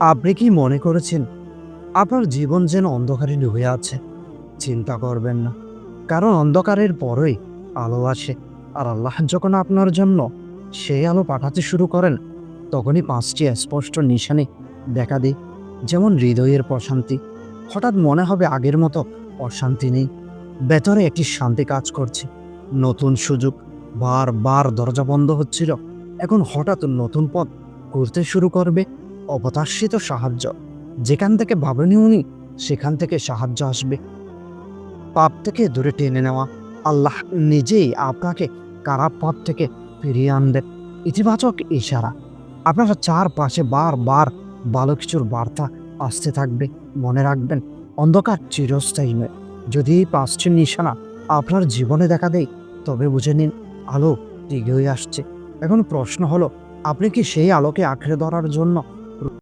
আপনি কি মনে করেছেন আপনার জীবন যেন অন্ধকারে ডুবে আছে? চিন্তা করবেন না। কারণ অন্ধকারের পরেই আলো আসে। আর আল্লাহ যখন আপনার জন্য সেই আলো পাঠাতে শুরু করেন, তখনই ৫টি স্পষ্ট নিশানি দেখা দেয়। যেমন হৃদয়ের প্রশান্তি। হঠাৎ মনে হবে আগের মতো অশান্তি নেই। ভেতরে একটি শান্তি কাজ করছে। নতুন সুযোগ। বারবার দরজা বন্ধ হচ্ছিল। এখন হঠাৎ নতুন পথ ঘুরতে শুরু করবে। অপ্রত্যাশিত সাহায্য। যেখান থেকে ভাবেননি সেখান থেকে সাহায্য আসবে। পাপ থেকে দূরে টেনে নেওয়া। আল্লাহ নিজেই আপনাকে খারাপ পথ থেকে ফিরিয়ে আনবেন। ইতিবাচক ইশারা। আপনার চারপাশে বারবার ভালো কিছুর বার্তা আসতে থাকবে। মনে রাখবেন, অন্ধকার চিরস্থায়ী নয়। যদি এই ৫টি নিশানা আপনার জীবনে দেখা দেয়, তবে বুঝে নিন আলো এগিয়ে আসছে। এখন প্রশ্ন হলো, আপনি কি সেই আলোকে আঁকড়ে ধরার জন্য